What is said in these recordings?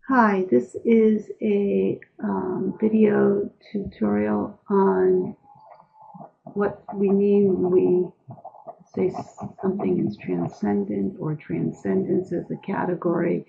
Hi, this is a video tutorial on what we mean when we say something is transcendent or transcendence as a category.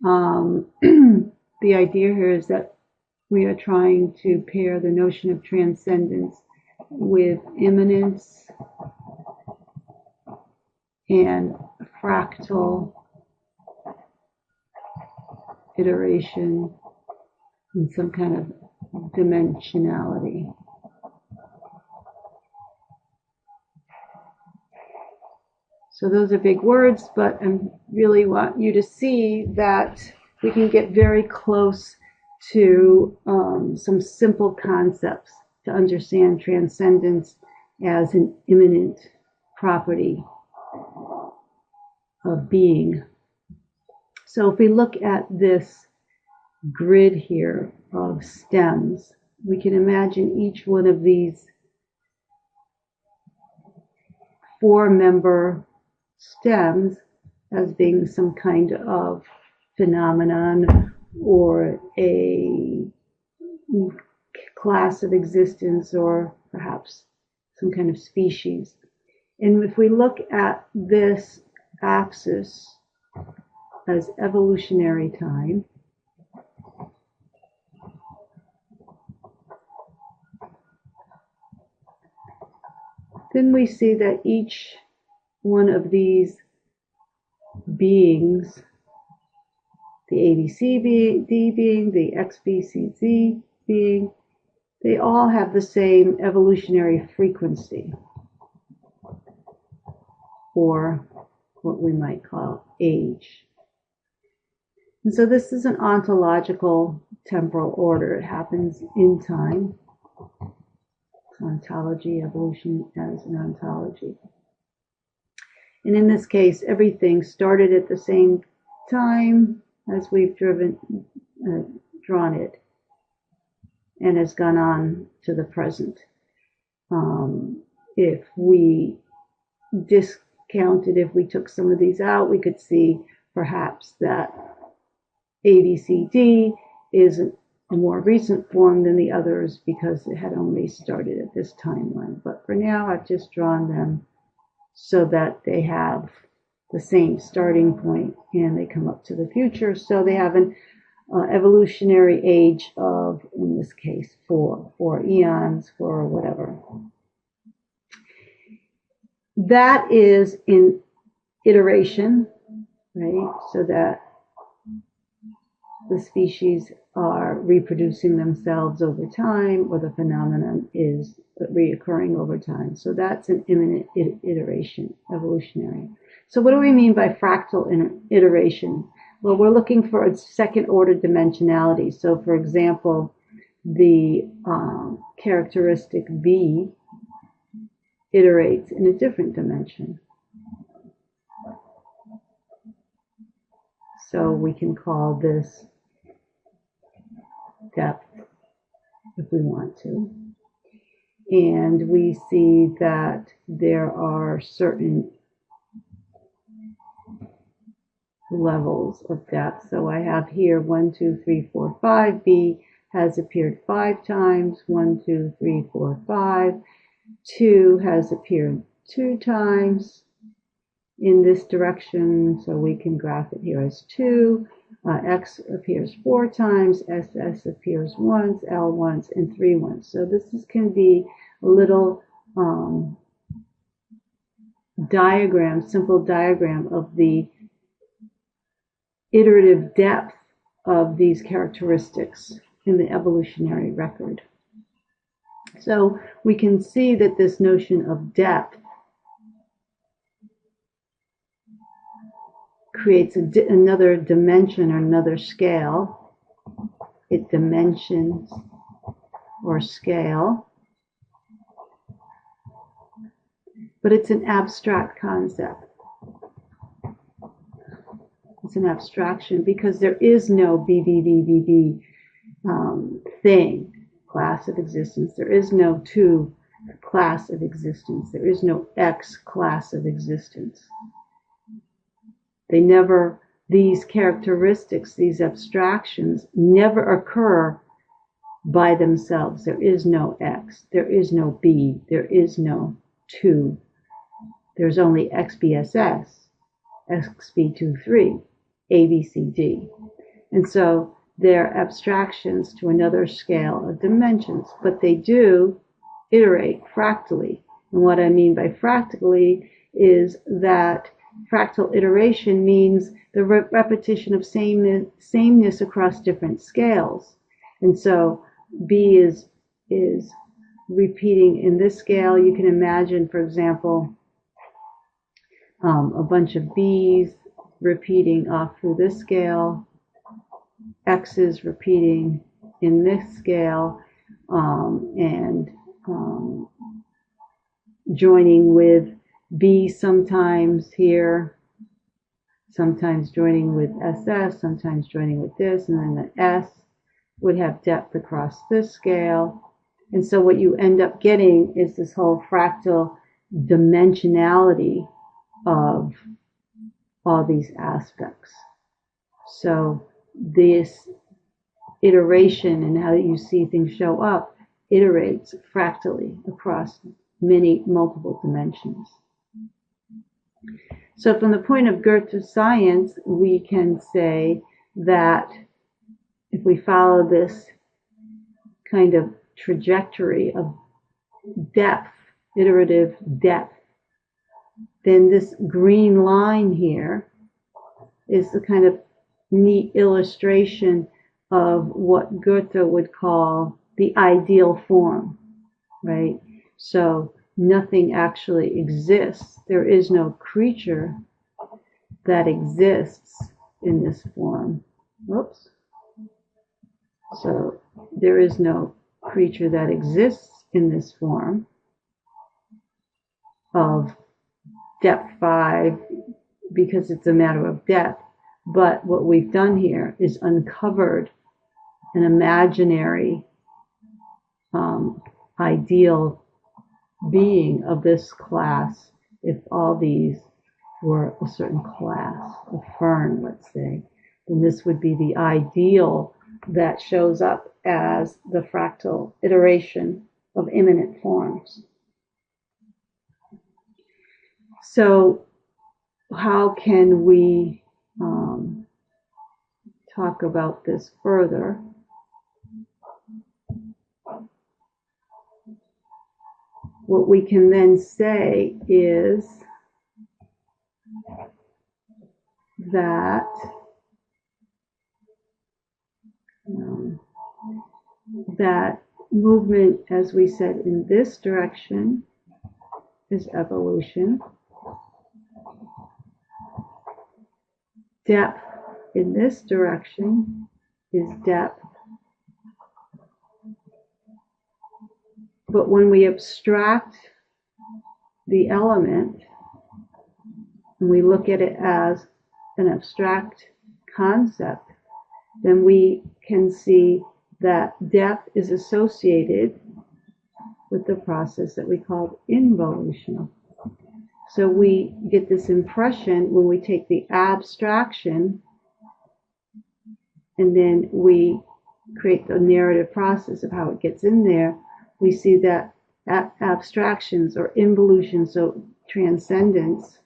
The idea here is that we are trying to pair the notion of transcendence with immanence and fractal iteration and some kind of dimensionality. So those are big words, but I really want you to see that we can get very close to some simple concepts to understand transcendence as an immanent property of being. So if we look at this grid here of stems, we can imagine each one of these four-member stems as being some kind of phenomenon or a class of existence or perhaps some kind of species. And if we look at this axis as evolutionary time, then we see that each one of these beings, the ABCD being, the XBCZ being, they all have the same evolutionary frequency, or what we might call age. And so this is an ontological temporal order. It happens in time. Ontology, evolution as an ontology. And in this case, everything started at the same time as we've drawn it, and has gone on to the present. If we discounted, if we took some of these out, we could see perhaps that ABCD is a more recent form than the others because it had only started at this timeline. But for now, I've just drawn them so that they have the same starting point and they come up to the future. So they have an evolutionary age of, in this case, four eons, for whatever. That is in iteration, right? So that the species are reproducing themselves over time, or the phenomenon is reoccurring over time. So that's an immanent iteration, evolutionary. So what do we mean by fractal iteration? Well, we're looking for a second order dimensionality. So for example, the characteristic V iterates in a different dimension. So we can call this depth if we want to. And we see that there are certain levels of depth. So I have here 1, 2, 3, 4, 5. B has appeared 5 times. 1, 2, 3, 4, 5. 2 has appeared 2 times in this direction, so we can graph it here as 2. X appears 4 times, SS appears once, L once, and 3 once. So this can be a little diagram, simple diagram of the iterative depth of these characteristics in the evolutionary record. So we can see that this notion of depth creates another dimension or another scale. It dimensions or scale, but it's an abstract concept. It's an abstraction because there is no BBBBB thing, class of existence. There is no 2 class of existence. There is no X class of existence. They never these characteristics, these abstractions, never occur by themselves. There is no X, there is no B, there is no 2. There's only XBSS, XB23, ABCD. And so they're abstractions to another scale of dimensions, but they do iterate fractally. And what I mean by fractally is that fractal iteration means the repetition of sameness across different scales. And so B is repeating in this scale. You can imagine, for example, a bunch of B's repeating off through this scale, X's repeating in this scale, and joining with B sometimes here, sometimes joining with SS, sometimes joining with this, and then the S would have depth across this scale. And so what you end up getting is this whole fractal dimensionality of all these aspects. So this iteration and how you see things show up iterates fractally across multiple dimensions. So from the point of Goethe science, we can say that if we follow this kind of trajectory of depth, iterative depth, then this green line here is the kind of neat illustration of what Goethe would call the ideal form, right? So nothing actually exists. There is no creature that exists in this form. Whoops. So there is no creature that exists in this form of depth 5 because it's a matter of depth. But what we've done here is uncovered an imaginary ideal being of this class. If all these were a certain class, a fern, let's say, then this would be the ideal that shows up as the fractal iteration of immanent forms. So how can we talk about this further? What we can then say is that that movement, as we said, in this direction is evolution. Depth in this direction is depth. But when we abstract the element and we look at it as an abstract concept, then we can see that depth is associated with the process that we call involution. So we get this impression when we take the abstraction and then we create the narrative process of how it gets in there. We see that abstractions or involution, so transcendence,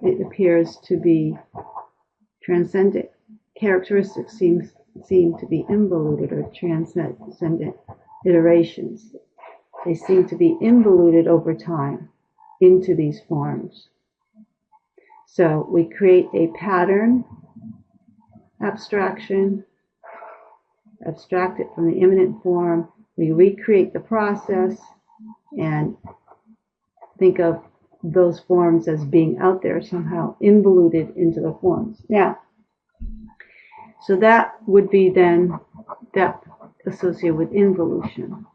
it appears to be transcendent. Characteristics seem to be involuted or transcendent iterations. They seem to be involuted over time into these forms. So we create a pattern abstraction, abstract it from the immanent form, we recreate the process and think of those forms as being out there somehow involuted into the forms. Now, so that would be then depth associated with involution.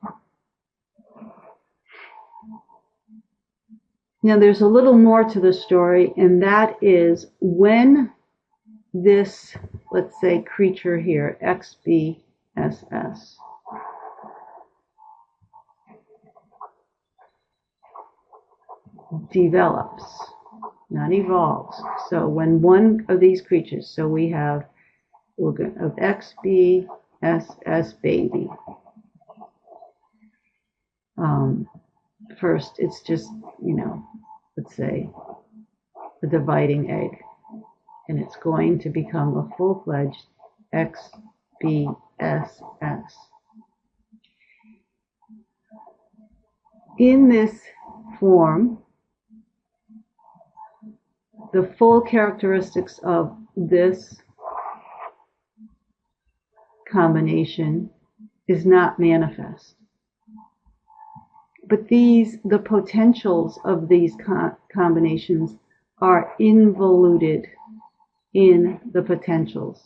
Now there's a little more to the story, and that is when this, let's say, creature here, XBSS, develops, not evolves. So when one of these creatures, so we have, we're going of XBSS baby. First, it's just, let's say a dividing egg, and it's going to become a full-fledged XBSS. In this form, the full characteristics of this combination is not manifest. But the potentials of these combinations are involuted in the potentials.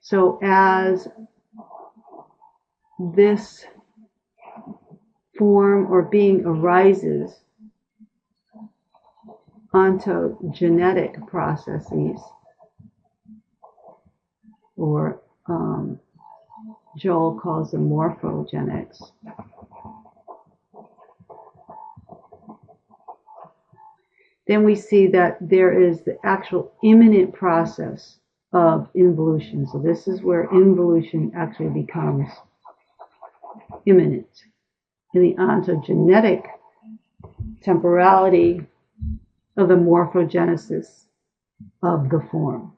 So as this form or being arises onto genetic processes, or Joel calls them morphogenics, then we see that there is the actual immanent process of involution. So this is where involution actually becomes immanent. In the ontogenetic temporality of the morphogenesis of the form.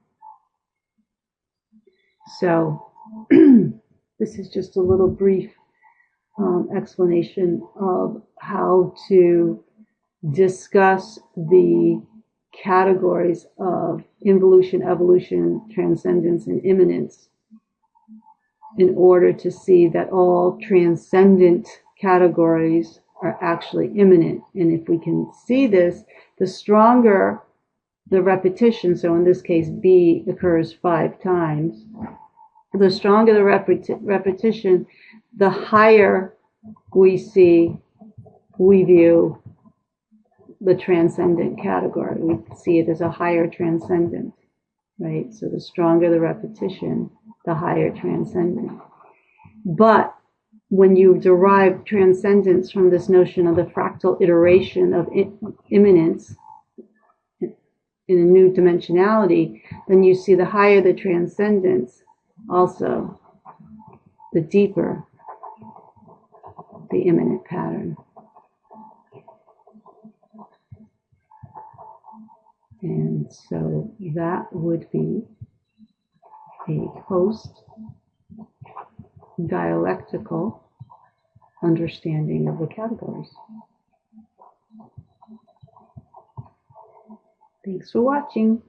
So this is just a little brief explanation of how to discuss the categories of involution, evolution, transcendence, and immanence in order to see that all transcendent categories are actually immanent. And if we can see this, the stronger the repetition, so in this case B occurs 5 times, the stronger the repetition, the higher we view the transcendent category. We see it as a higher transcendent, right? So the stronger the repetition, the higher transcendent. But when you derive transcendence from this notion of the fractal iteration of immanence in a new dimensionality, then you see the higher the transcendence, also the deeper the immanent pattern. And so that would be a post-dialectical understanding of the categories. Thanks for watching.